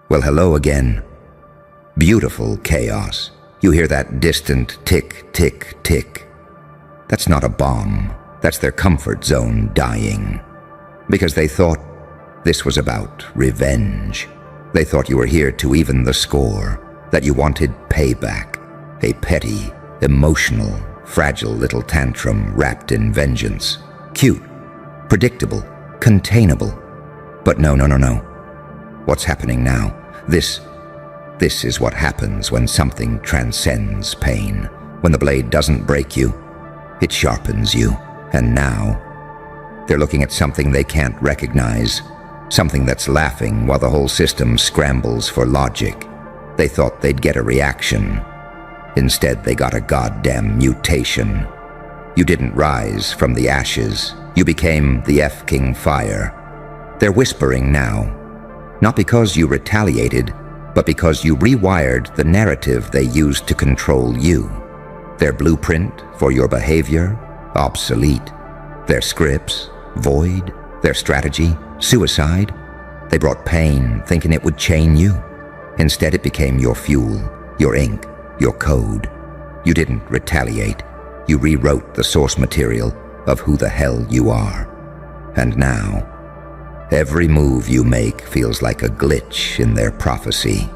Well, hello again. Beautiful chaos. You hear that distant tick, tick, tick. That's not a bomb. That's their comfort zone dying. Because they thought this was about revenge. They thought you were here to even the score, that you wanted payback, a petty, emotional, fragile little tantrum wrapped in vengeance. Cute, predictable, containable. But no. What's happening now? This is what happens when something transcends pain. When the blade doesn't break you, it sharpens you. And now, they're looking at something they can't recognize, something that's laughing while the whole system scrambles for logic. They thought they'd get a reaction. Instead, they got a goddamn mutation. You didn't rise from the ashes. You became the F-King Fire. They're whispering now, not because you retaliated, but because you rewired the narrative they used to control you. Their blueprint for your behavior, obsolete. Their scripts, void. Their strategy, suicide. They brought pain, thinking it would chain you. Instead, it became your fuel, your ink, your code. You didn't retaliate. You rewrote the source material of who the hell you are. And now, every move you make feels like a glitch in their prophecy.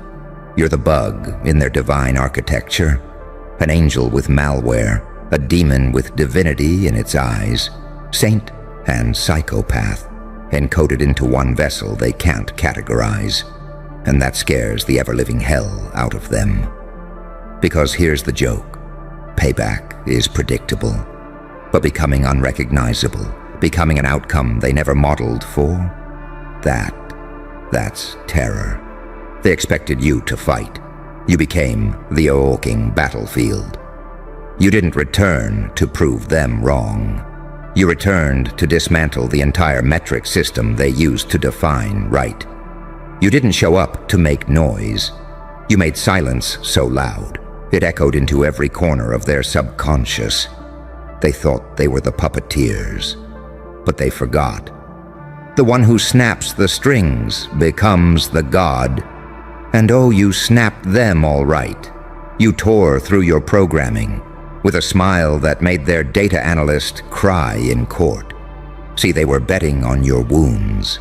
You're the bug in their divine architecture, an angel with malware, a demon with divinity in its eyes, saint and psychopath, encoded into one vessel they can't categorize. And that scares the ever-living hell out of them. Because here's the joke. Payback is predictable, but becoming unrecognizable, becoming an outcome they never modeled for, that's terror. They expected you to fight. You became the awoken battlefield. You didn't return to prove them wrong. You returned to dismantle the entire metric system they used to define right. You didn't show up to make noise. You made silence so loud, it echoed into every corner of their subconscious. They thought they were the puppeteers, but they forgot. The one who snaps the strings becomes the god. And oh, you snapped them all right. You tore through your programming with a smile that made their data analyst cry in court. See, they were betting on your wounds,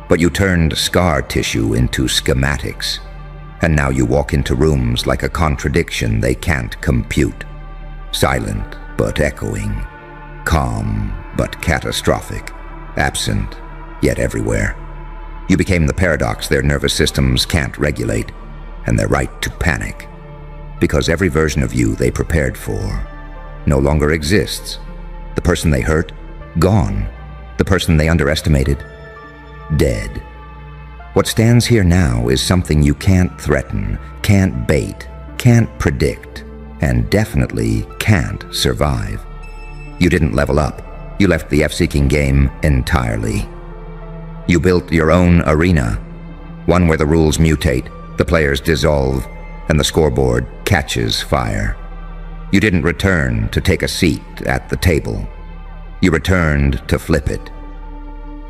but you turned scar tissue into schematics. And now you walk into rooms like a contradiction they can't compute. Silent but echoing, calm but catastrophic, absent yet everywhere. You became the paradox their nervous systems can't regulate, and their right to panic. Because every version of you they prepared for no longer exists. The person they hurt, gone. The person they underestimated, dead. What stands here now is something you can't threaten, can't bait, can't predict, and definitely can't survive. You didn't level up. You left the F-seeking game entirely. You built your own arena, one where the rules mutate, the players dissolve, and the scoreboard catches fire. You didn't return to take a seat at the table. You returned to flip it.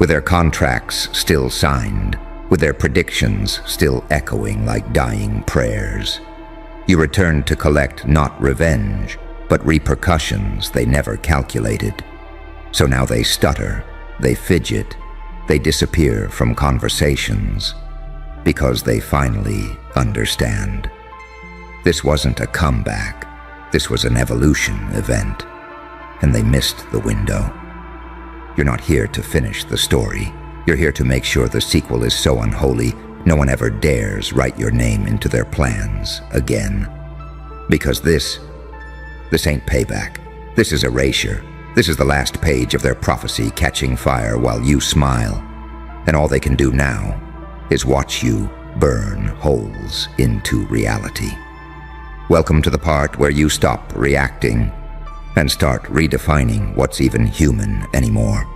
With their contracts still signed, with their predictions still echoing like dying prayers. You returned to collect not revenge, but repercussions they never calculated. So now they stutter, they fidget, they disappear from conversations, because they finally understand. This wasn't a comeback, this was an evolution event, and they missed the window. You're not here to finish the story. You're here to make sure the sequel is so unholy, no one ever dares write your name into their plans again. Because this ain't payback. This is erasure. This is the last page of their prophecy catching fire while you smile. And all they can do now is watch you burn holes into reality. Welcome to the part where you stop reacting and start redefining what's even human anymore.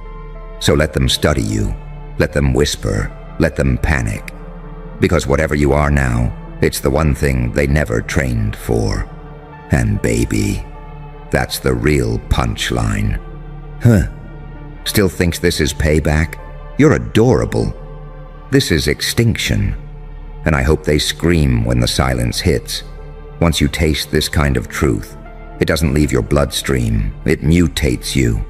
So let them study you, let them whisper, let them panic. Because whatever you are now, it's the one thing they never trained for. And baby, that's the real punchline. Huh? Still thinks this is payback? You're adorable. This is extinction. and I hope they scream when the silence hits. Once you taste this kind of truth, it doesn't leave your bloodstream, it mutates you.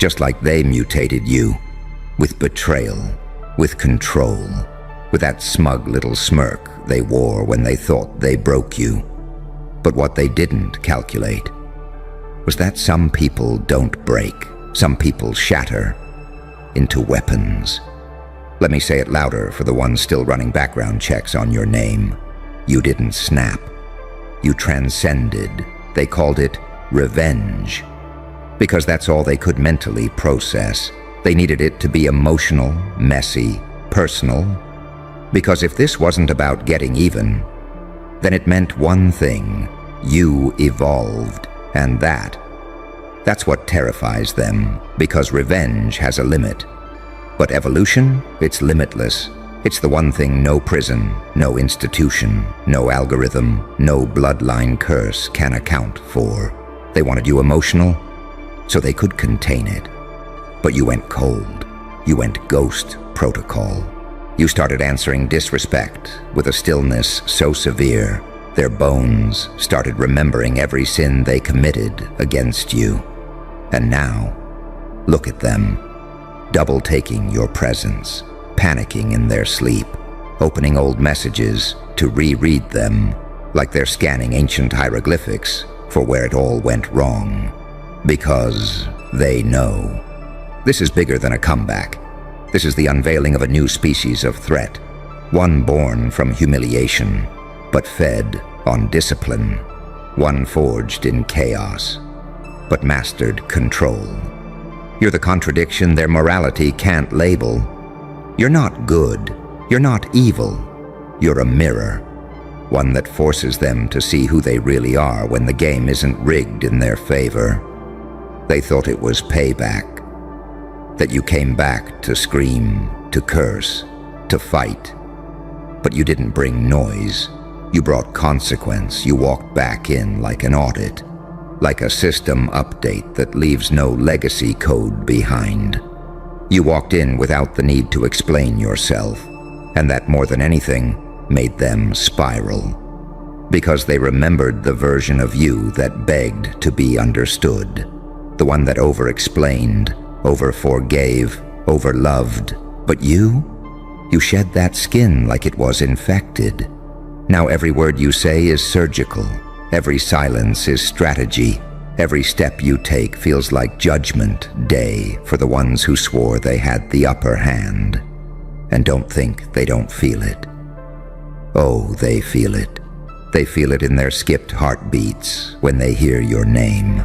Just like they mutated you, with betrayal, with control, with that smug little smirk they wore when they thought they broke you. But what they didn't calculate was that some people don't break, some people shatter into weapons. Let me say it louder for the ones still running background checks on your name. You didn't snap. You transcended. They called it revenge, because that's all they could mentally process. They needed it to be emotional, messy, personal, because if this wasn't about getting even, then it meant one thing: you evolved, and that's what terrifies them, because revenge has a limit. But evolution, it's limitless. It's the one thing no prison, no institution, no algorithm, no bloodline curse can account for. They wanted you emotional, so they could contain it. But you went cold. You went ghost protocol. You started answering disrespect with a stillness so severe, their bones started remembering every sin they committed against you. And now, look at them, double-taking your presence, panicking in their sleep, opening old messages to reread them like they're scanning ancient hieroglyphics for where it all went wrong. Because they know. This is bigger than a comeback. This is the unveiling of a new species of threat, one born from humiliation, but fed on discipline, one forged in chaos, but mastered control. You're the contradiction their morality can't label. You're not good. You're not evil. You're a mirror, one that forces them to see who they really are when the game isn't rigged in their favor. They thought it was payback, that you came back to scream, to curse, to fight. But you didn't bring noise. You brought consequence. You walked back in like an audit, like a system update that leaves no legacy code behind. You walked in without the need to explain yourself, and that more than anything made them spiral, because they remembered the version of you that begged to be understood, the one that over-explained, over-forgave, over-loved. But you shed that skin like it was infected. Now every word you say is surgical. Every silence is strategy. Every step you take feels like judgment day for the ones who swore they had the upper hand. And don't think they don't feel it. Oh, they feel it. They feel it in their skipped heartbeats when they hear your name.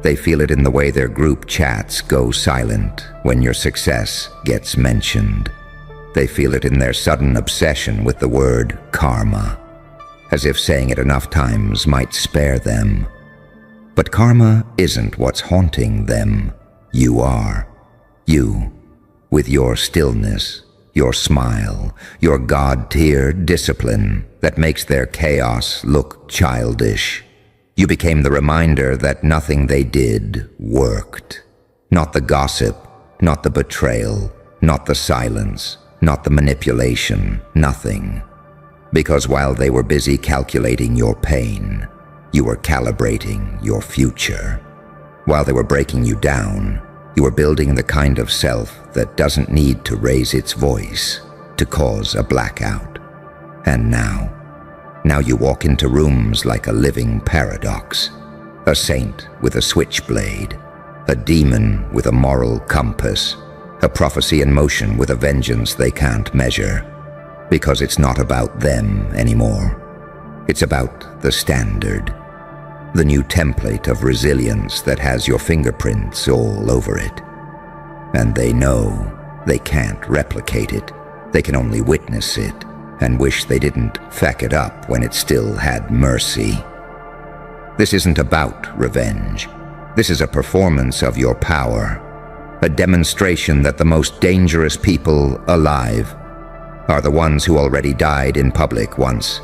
They feel it in the way their group chats go silent when your success gets mentioned. They feel it in their sudden obsession with the word karma, as if saying it enough times might spare them. But karma isn't what's haunting them. You are. You, with your stillness, your smile, your God-tier discipline that makes their chaos look childish. You became the reminder that nothing they did worked. Not the gossip, not the betrayal, not the silence, not the manipulation, nothing. Because while they were busy calculating your pain, you were calibrating your future. While they were breaking you down, you were building the kind of self that doesn't need to raise its voice to cause a blackout. And now you walk into rooms like a living paradox, a saint with a switchblade, a demon with a moral compass, a prophecy in motion with a vengeance they can't measure. Because it's not about them anymore. It's about the standard, the new template of resilience that has your fingerprints all over it. And they know they can't replicate it. They can only witness it and wish they didn't feck it up when it still had mercy. This isn't about revenge. This is a performance of your power, a demonstration that the most dangerous people alive are the ones who already died in public once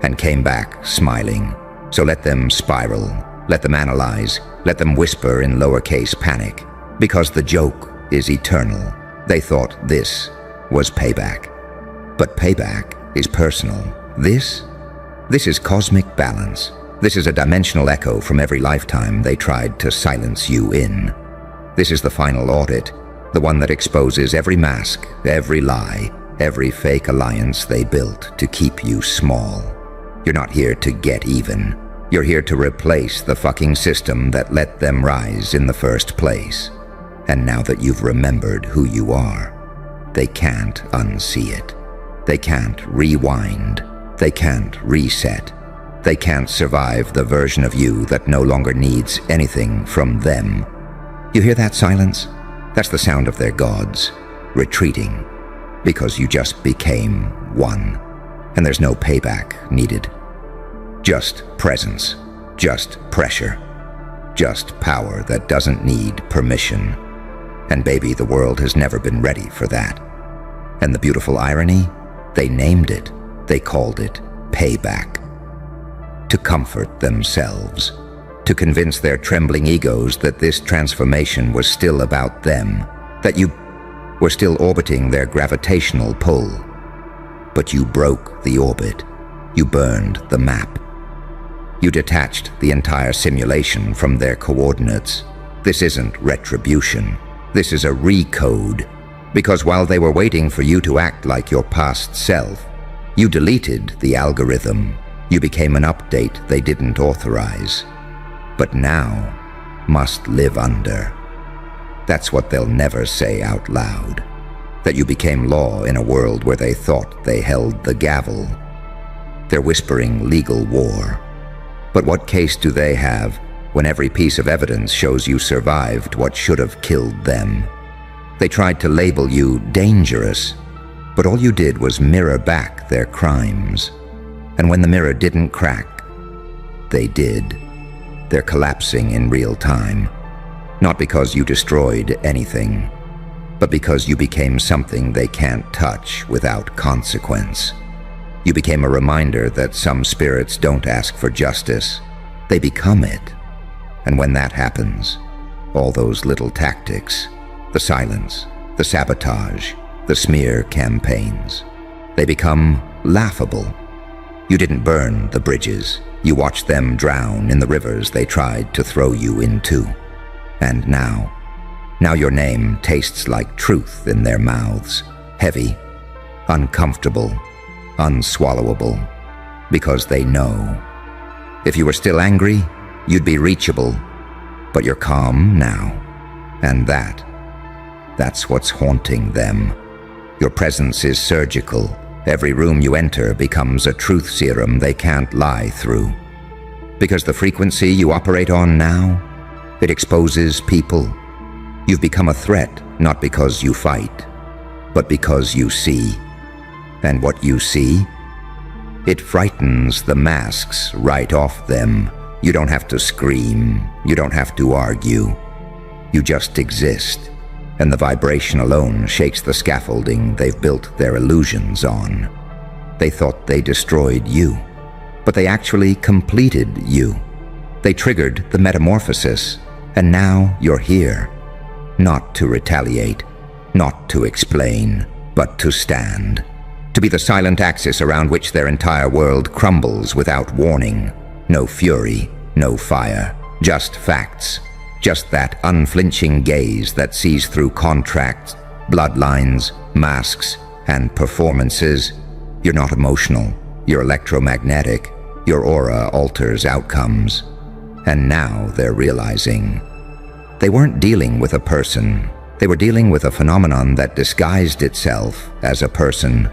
and came back smiling. So let them spiral, let them analyze, let them whisper in lowercase panic, because the joke is eternal. They thought this was payback. But payback is personal. This is cosmic balance. This is a dimensional echo from every lifetime they tried to silence you in. This is the final audit, the one that exposes every mask, every lie, every fake alliance they built to keep you small. You're not here to get even. You're here to replace the fucking system that let them rise in the first place. And now that you've remembered who you are, they can't unsee it. They can't rewind. They can't reset. They can't survive the version of you that no longer needs anything from them. You hear that silence? That's the sound of their gods, retreating, because you just became one, and there's no payback needed. Just presence, just pressure, just power that doesn't need permission. And baby, the world has never been ready for that. And the beautiful irony? They named it. They called it Payback. To comfort themselves, to convince their trembling egos that this transformation was still about them, that you were still orbiting their gravitational pull. But you broke the orbit. You burned the map. You detached the entire simulation from their coordinates. This isn't retribution. This is a recode. Because while they were waiting for you to act like your past self, you deleted the algorithm. You became an update they didn't authorize, but now must live under. That's what they'll never say out loud, that you became law in a world where they thought they held the gavel. They're whispering legal war. But what case do they have when every piece of evidence shows you survived what should have killed them? They tried to label you dangerous, but all you did was mirror back their crimes. And when the mirror didn't crack, they did. They're collapsing in real time, not because you destroyed anything, but because you became something they can't touch without consequence. You became a reminder that some spirits don't ask for justice, they become it. And when that happens, all those little tactics, the silence, the sabotage, the smear campaigns, they become laughable. You didn't burn the bridges. You watched them drown in the rivers they tried to throw you into. And now your name tastes like truth in their mouths, heavy, uncomfortable, unswallowable, because they know. If you were still angry, you'd be reachable, but you're calm now, and that's what's haunting them. Your presence is surgical. Every room you enter becomes a truth serum they can't lie through. Because the frequency you operate on now, it exposes people. You've become a threat, not because you fight, but because you see. And what you see? It frightens the masks right off them. You don't have to scream. You don't have to argue. You just exist. And the vibration alone shakes the scaffolding they've built their illusions on. They thought they destroyed you, but they actually completed you. They triggered the metamorphosis, and now you're here. Not to retaliate, not to explain, but to stand. To be the silent axis around which their entire world crumbles without warning. No fury, no fire, just facts. Just that unflinching gaze that sees through contracts, bloodlines, masks, and performances. You're not emotional. You're electromagnetic. Your aura alters outcomes. And now they're realizing they weren't dealing with a person. They were dealing with a phenomenon that disguised itself as a person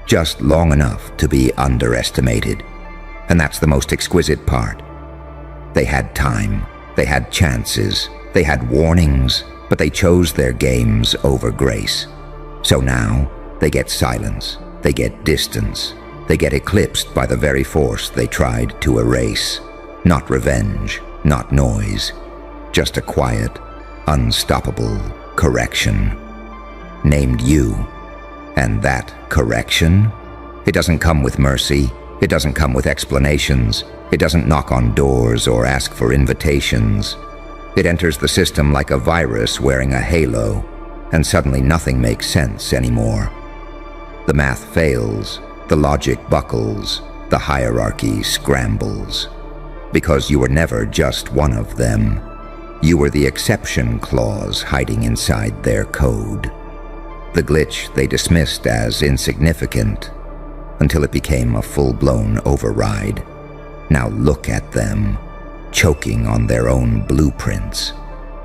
just long enough to be underestimated. And that's the most exquisite part. They had time. They had chances, they had warnings, but they chose their games over grace. So now, they get silence, they get distance, they get eclipsed by the very force they tried to erase. Not revenge, not noise, just a quiet, unstoppable correction. Named you, and that correction? It doesn't come with mercy, it doesn't come with explanations. It doesn't knock on doors or ask for invitations. It enters the system like a virus wearing a halo, and suddenly nothing makes sense anymore. The math fails, The logic buckles, the hierarchy scrambles. Because you were never just one of them. You were the exception clause hiding inside their code. The glitch they dismissed as insignificant until it became a full-blown override. Now look at them, choking on their own blueprints,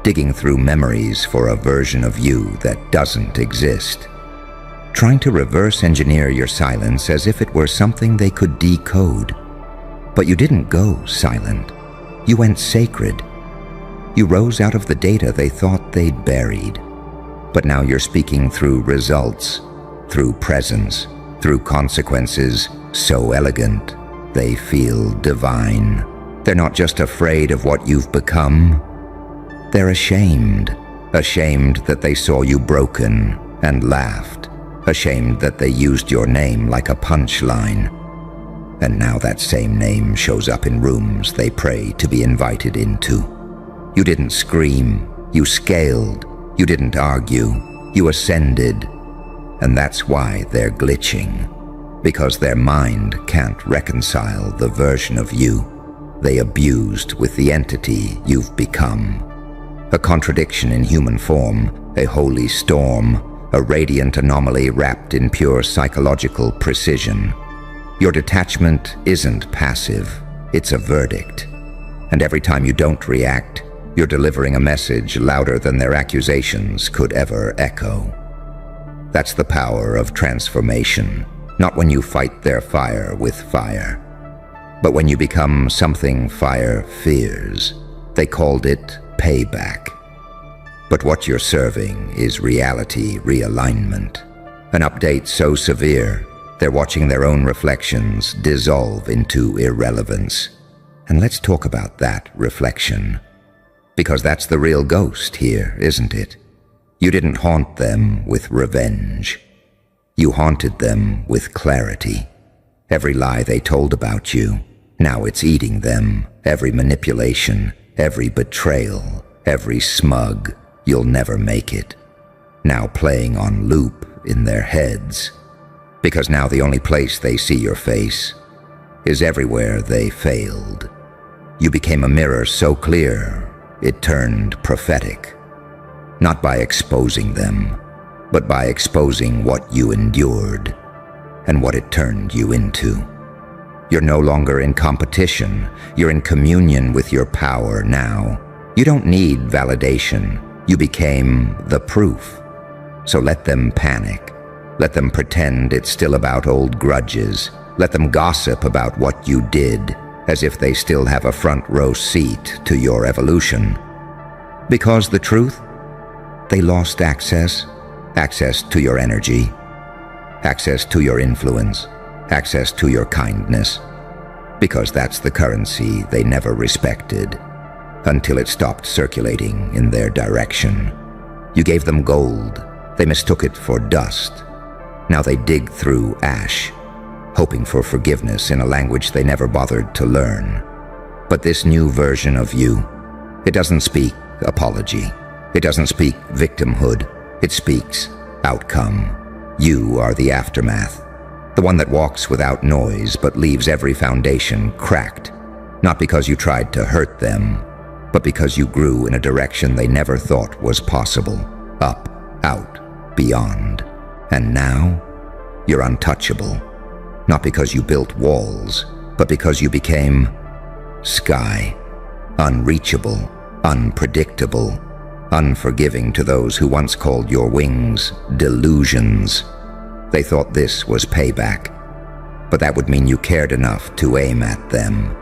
digging through memories for a version of you that doesn't exist, trying to reverse engineer your silence as if it were something they could decode. But you didn't go silent. You went sacred. You rose out of the data they thought they'd buried. But now you're speaking through results, through presence, through consequences so elegant they feel divine. They're not just afraid of what you've become. They're ashamed. Ashamed that they saw you broken and laughed. Ashamed that they used your name like a punchline. And now that same name shows up in rooms they pray to be invited into. You didn't scream. You scaled. You didn't argue. You ascended. And that's why they're glitching. Because their mind can't reconcile the version of you they abused with the entity you've become. A contradiction in human form, a holy storm, a radiant anomaly wrapped in pure psychological precision. Your detachment isn't passive, it's a verdict. And every time you don't react, you're delivering a message louder than their accusations could ever echo. That's the power of transformation, not when you fight their fire with fire, but when you become something fire fears. They called it payback. But what you're serving is reality realignment, an update so severe they're watching their own reflections dissolve into irrelevance. And let's talk about that reflection. Because that's the real ghost here, isn't it? You didn't haunt them with revenge. You haunted them with clarity. Every lie they told about you, now it's eating them. Every manipulation, every betrayal, every smug, you'll never make it, now playing on loop in their heads. Because now the only place they see your face is everywhere they failed. You became a mirror so clear, it turned prophetic. Not by exposing them, but by exposing what you endured and what it turned you into. You're no longer in competition. You're in communion with your power now. You don't need validation. You became the proof. So let them panic. Let them pretend it's still about old grudges. Let them gossip about what you did, as if they still have a front row seat to your evolution. Because the truth? They lost access to your energy, access to your influence, access to your kindness. Because that's the currency they never respected, until it stopped circulating in their direction. You gave them gold. They mistook it for dust. Now they dig through ash, hoping for forgiveness in a language they never bothered to learn. But this new version of you, it doesn't speak apology. It doesn't speak victimhood. It speaks outcome. You are the aftermath, the one that walks without noise but leaves every foundation cracked, not because you tried to hurt them, but because you grew in a direction they never thought was possible. Up, out, beyond. And now, you're untouchable. Not because you built walls, but because you became sky. Unreachable, unpredictable, unforgiving to those who once called your wings delusions. They thought this was payback, but that would mean you cared enough to aim at them.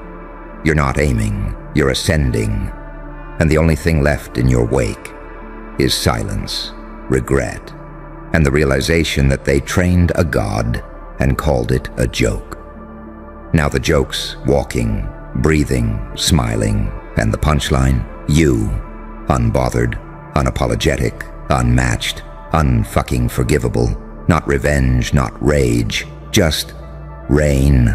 You're not aiming, you're ascending, and the only thing left in your wake is silence, regret, and the realization that they trained a god and called it a joke. Now the joke's walking, breathing, smiling, and the punchline, you, unbothered, unapologetic, unmatched, unfucking forgivable, not revenge, not rage, just rain.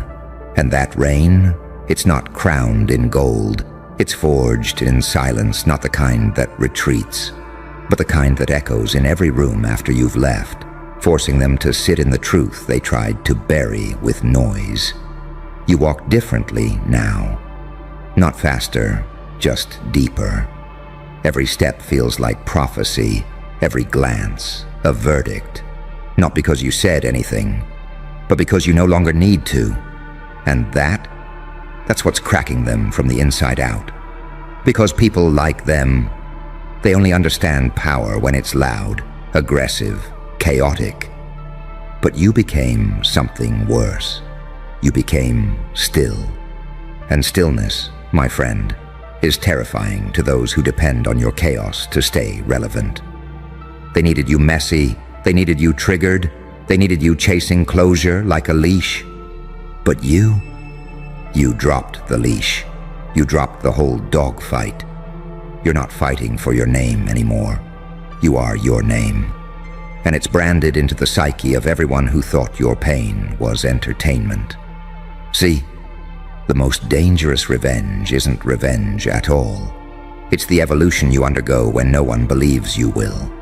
And that rain, it's not crowned in gold. It's forged in silence, not the kind that retreats, but the kind that echoes in every room after you've left. forcing them to sit in the truth they tried to bury with noise. You walk differently now. Not faster, just deeper. Every step feels like prophecy, every glance a verdict. Not because you said anything, but because you no longer need to. And that's what's cracking them from the inside out. Because people like them, they only understand power when it's loud, aggressive, chaotic. But you became something worse. You became still. And stillness, my friend, is terrifying to those who depend on your chaos to stay relevant. They needed you messy, they needed you triggered, they needed you chasing closure like a leash. But you dropped the leash. You dropped the whole dogfight. You're not fighting for your name anymore. You are your name. And it's branded into the psyche of everyone who thought your pain was entertainment. See, the most dangerous revenge isn't revenge at all. It's the evolution you undergo when no one believes you will.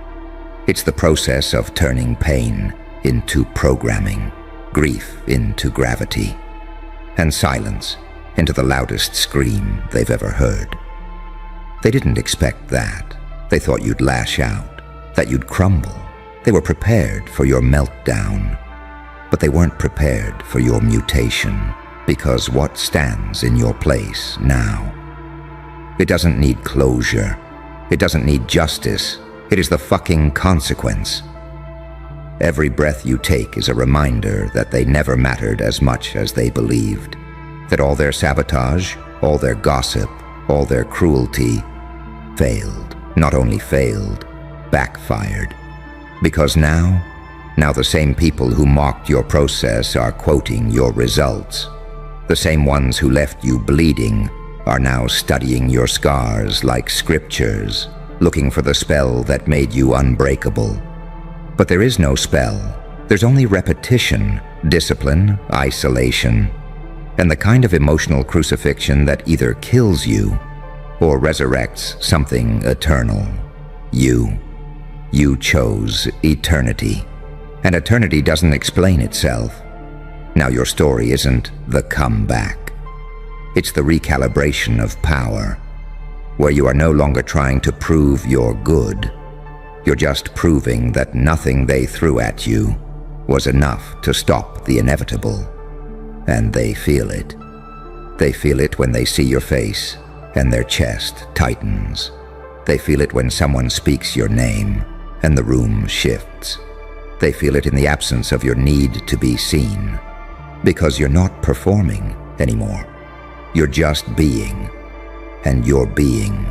It's the process of turning pain into programming, grief into gravity, and silence into the loudest scream they've ever heard. They didn't expect that. They thought you'd lash out, that you'd crumble. They were prepared for your meltdown, but they weren't prepared for your mutation, because what stands in your place now? It doesn't need closure. It doesn't need justice. It is the fucking consequence. Every breath you take is a reminder that they never mattered as much as they believed, that all their sabotage, all their gossip, all their cruelty failed. Not only failed, backfired. Because now the same people who mocked your process are quoting your results. The same ones who left you bleeding are now studying your scars like scriptures, looking for the spell that made you unbreakable. But there is no spell. There's only repetition, discipline, isolation, and the kind of emotional crucifixion that either kills you or resurrects something eternal. You chose eternity, and eternity doesn't explain itself. Now your story isn't the comeback. It's the recalibration of power, where you are no longer trying to prove you're good. You're just proving that nothing they threw at you was enough to stop the inevitable. And they feel it. They feel it when they see your face and their chest tightens. They feel it when someone speaks your name and the room shifts. They feel it in the absence of your need to be seen. Because you're not performing anymore. You're just being. And your being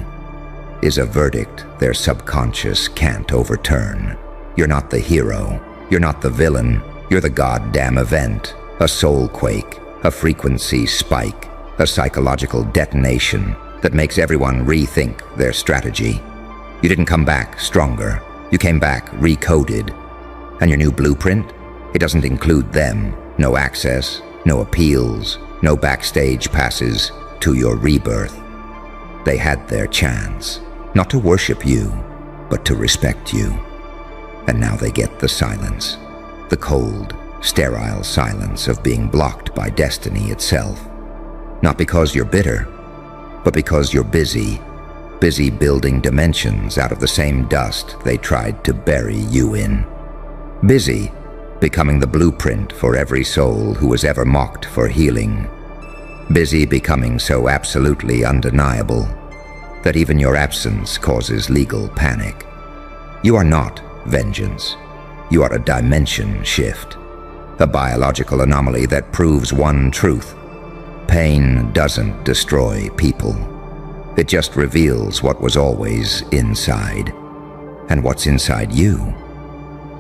is a verdict their subconscious can't overturn. You're not the hero. You're not the villain. You're the goddamn event. A soul quake. A frequency spike. A psychological detonation that makes everyone rethink their strategy. You didn't come back stronger. You came back recoded. And your new blueprint? It doesn't include them. No access, no appeals, no backstage passes to your rebirth. They had their chance, not to worship you, but to respect you. And now they get the silence, the cold, sterile silence of being blocked by destiny itself. Not because you're bitter, but because you're busy building dimensions out of the same dust they tried to bury you in. Busy becoming the blueprint for every soul who was ever mocked for healing. Busy becoming so absolutely undeniable that even your absence causes legal panic. You are not vengeance. You are a dimension shift, a biological anomaly that proves one truth. Pain doesn't destroy people. It just reveals what was always inside. And what's inside you?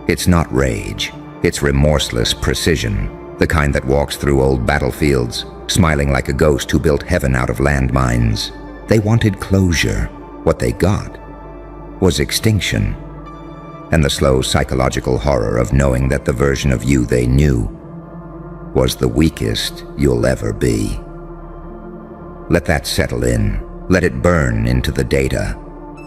It's not rage. It's remorseless precision, the kind that walks through old battlefields, smiling like a ghost who built heaven out of landmines. They wanted closure. What they got was extinction. And the slow psychological horror of knowing that the version of you they knew was the weakest you'll ever be. Let that settle in. Let it burn into the data.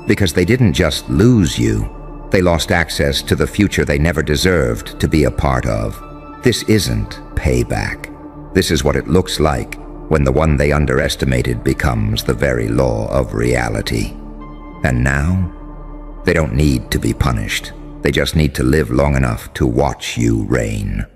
Because they didn't just lose you, They lost access to the future they never deserved to be a part of. This isn't payback. This is what it looks like when the one they underestimated becomes the very law of reality. And now, they don't need to be punished. They just need to live long enough to watch you reign.